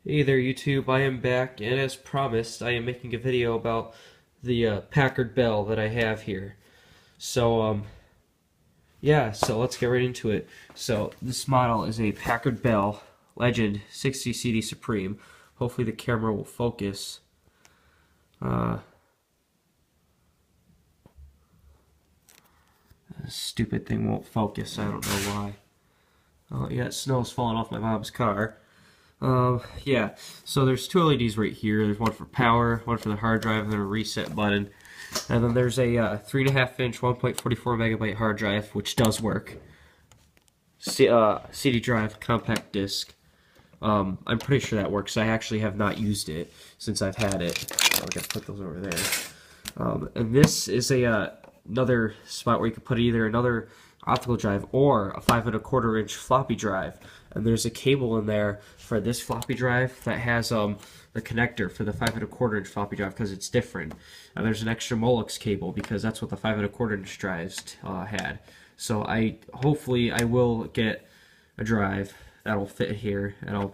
Hey there YouTube, I am back, and as promised, I am making a video about the Packard Bell that I have here. So, yeah, so let's get right into it. So, this model is a Packard Bell Legend 60 CD Supreme. Hopefully the camera will focus. This stupid thing won't focus, I don't know why. Oh, yeah, snow's falling off my mom's car. Yeah, so there's two LEDs right here. There's one for power, one for the hard drive, and then a reset button. And then there's a 3.5-inch 1.44 megabyte hard drive, which does work. CD drive, compact disc. I'm pretty sure that works. I actually have not used it since I've had it. So I gotta put those over there. And this is another spot where you can put either another optical drive or a 5.25-inch floppy drive. And there's a cable in there for this floppy drive that has the connector for the 5.25-inch floppy drive because it's different. And there's an extra Molex cable because that's what the 5.25-inch drives had. So hopefully I will get a drive that'll fit here, and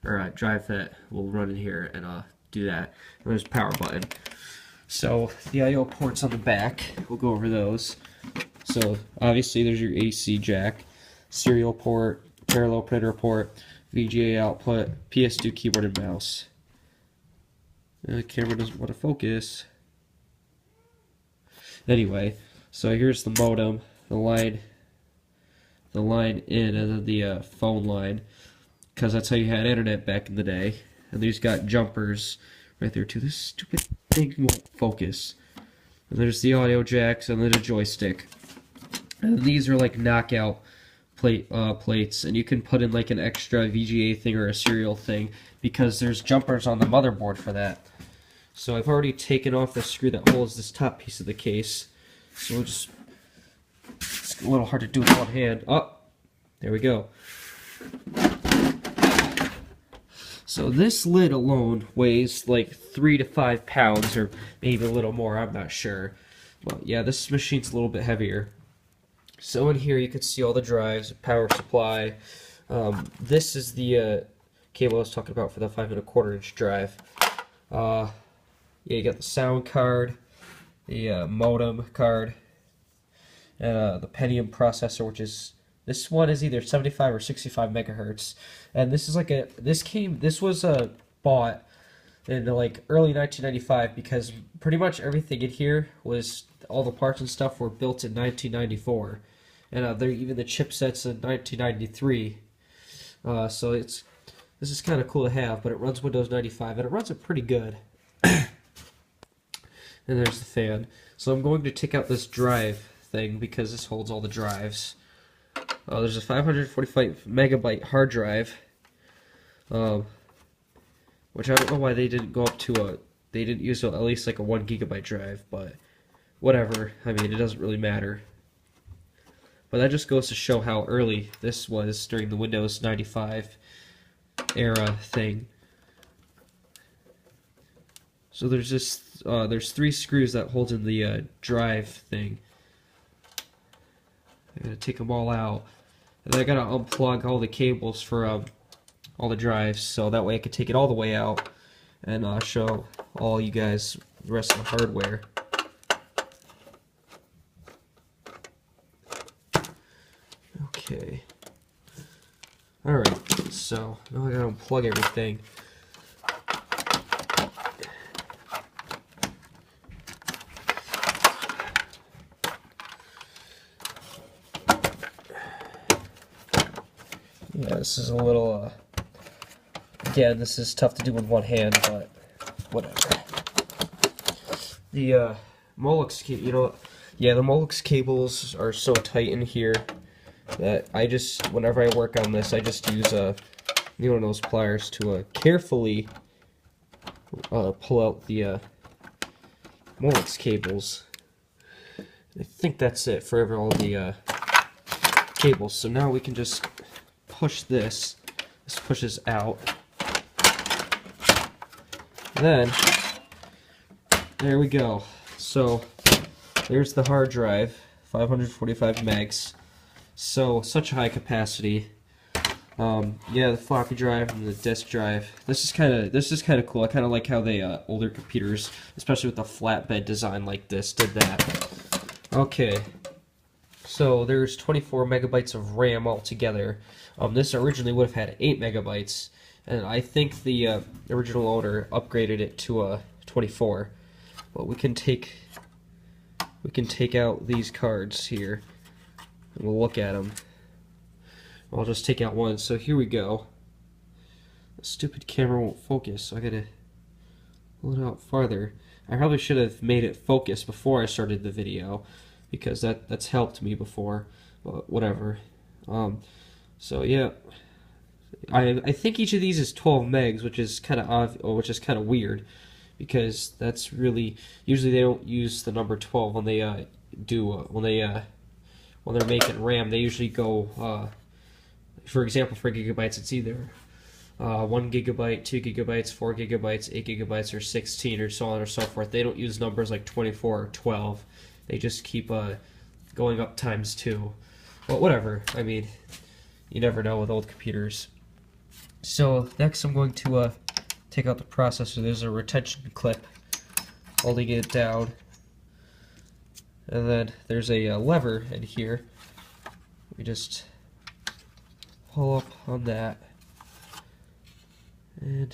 or a drive that will run in here and do that. And there's a power button. So the I/O ports on the back, we'll go over those. So obviously there's your AC jack, serial port, parallel printer port, VGA output, PS2 keyboard and mouse. The camera doesn't want to focus. Anyway, so here's the modem, the line in, and then the phone line, because that's how you had internet back in the day. And these got jumpers right there too. This stupid thing won't focus. And there's the audio jacks and then a joystick. And these are like knockout plates, and you can put in like an extra VGA thing or a serial thing because there's jumpers on the motherboard for that. So I've already taken off the screw that holds this top piece of the case. So it's a little hard to do with one hand. Oh, there we go. So this lid alone weighs like 3 to 5 pounds, or maybe a little more, I'm not sure. But yeah, this machine's a little bit heavier. So in here you can see all the drives, power supply. This is the cable I was talking about for the 5.25-inch drive. Yeah, you got the sound card, the modem card, and the Pentium processor, which is, this one is either 75 or 65 megahertz. And this is like this was bought in like early 1995 because pretty much everything in here was, all the parts and stuff were built in 1994. And even the chipsets in 1993. So this is kind of cool to have, but it runs Windows 95, and it runs it pretty good. And there's the fan. So I'm going to take out this drive thing because this holds all the drives. There's a 545 megabyte hard drive, which I don't know why they didn't go up to they didn't use at least like a 1 gigabyte drive, but whatever. I mean, it doesn't really matter. But that just goes to show how early this was during the Windows 95 era thing. So there's just there's 3 screws that hold in the drive thing. I gotta take them all out, and then I gotta unplug all the cables for all the drives, so that way I can take it all the way out and show all you guys the rest of the hardware. Okay. Alright, so now I gotta unplug everything. Yeah, this is a little, again, this is tough to do with one hand, but whatever. The Molex cable, the Molex cables are so tight in here that whenever I work on this, I just use one of those pliers to carefully pull out the Molex cables. I think that's it for all the cables. So now we can just push this. This pushes out. Then there we go. So there's the hard drive, 545 megs. So such a high capacity. Yeah, the floppy drive and the disk drive. This is kind of cool. I kind of like how they older computers, especially with the flatbed design like this, did that. Okay, so there's 24 megabytes of RAM altogether. This originally would have had 8 megabytes, and I think the original owner upgraded it to 24. But we can take out these cards here, and we'll look at them. I'll just take out one. So here we go. The stupid camera won't focus, so I gotta pull it out farther. I probably should have made it focus before I started the video, because that's helped me before. But whatever. So yeah, I think each of these is 12 megs, which is kind of weird, because that's really usually they don't use the number 12 when they when they're making RAM. They usually go for example, for gigabytes, it's either 1 gigabyte, 2 gigabytes, 4 gigabytes, 8 gigabytes, or 16, or so on or so forth. They don't use numbers like 24 or 12. They just keep going up times 2. Well, whatever. I mean, you never know with old computers. So next I'm going to take out the processor. There's a retention clip holding it down. And then there's a lever in here. We just pull up on that and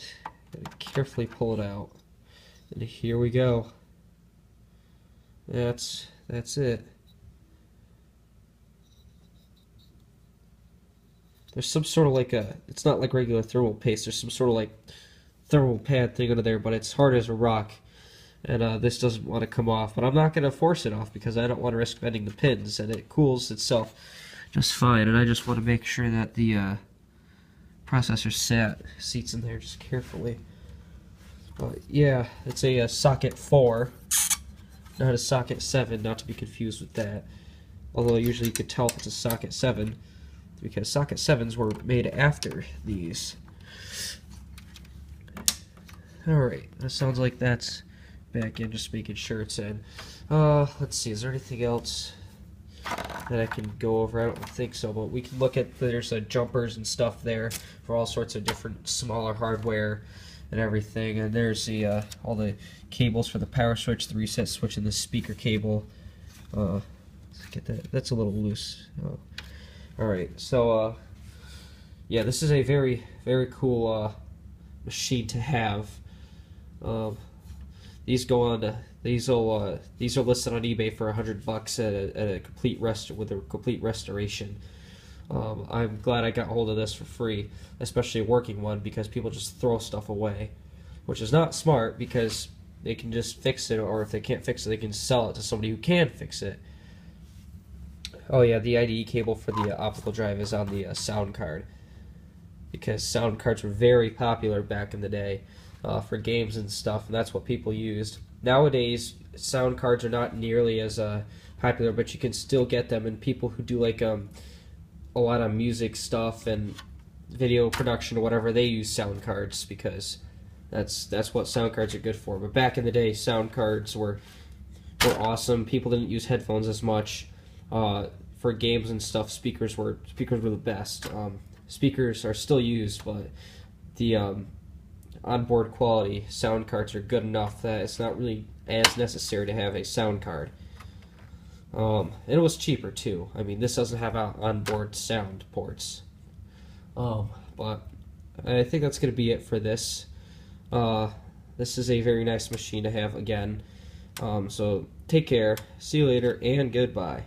carefully pull it out, and here we go. That's it. There's some sort of like it's not like regular thermal paste, there's some sort of like thermal pad thing under there, but it's hard as a rock, and this doesn't want to come off, but I'm not going to force it off because I don't want to risk bending the pins, and it cools itself just fine, and I just want to make sure that the processor seats in there just carefully. But yeah, it's a socket 4, not a socket 7, not to be confused with that. Although usually you could tell if it's a socket 7, because socket 7s were made after these. Alright, that sounds like that's back in, just making sure it's in. Let's see, is there anything else that I can go over? I don't think so, but we can look at, there's jumpers and stuff there for all sorts of different smaller hardware and everything, and there's the all the cables for the power switch, the reset switch, and the speaker cable. Let's get that's a little loose. Alright, so yeah, this is a very cool machine to have. These go on these are listed on eBay for $100 at a complete with a complete restoration. I'm glad I got hold of this for free, especially a working one, because people just throw stuff away, which is not smart, because they can just fix it, or if they can't fix it, they can sell it to somebody who can fix it. Oh yeah, the IDE cable for the optical drive is on the sound card, because sound cards were very popular back in the day for games and stuff, and that's what people used. Nowadays, sound cards are not nearly as popular, but you can still get them, and people who do like a lot of music stuff and video production or whatever, they use sound cards, because that's what sound cards are good for. But back in the day, sound cards were awesome. People didn't use headphones as much. For games and stuff, speakers were the best. Speakers are still used, but the onboard quality sound cards are good enough that it's not really as necessary to have a sound card. And it was cheaper too. I mean, this doesn't have onboard sound ports. But I think that's going to be it for this. This is a very nice machine to have again. So take care, see you later, and goodbye.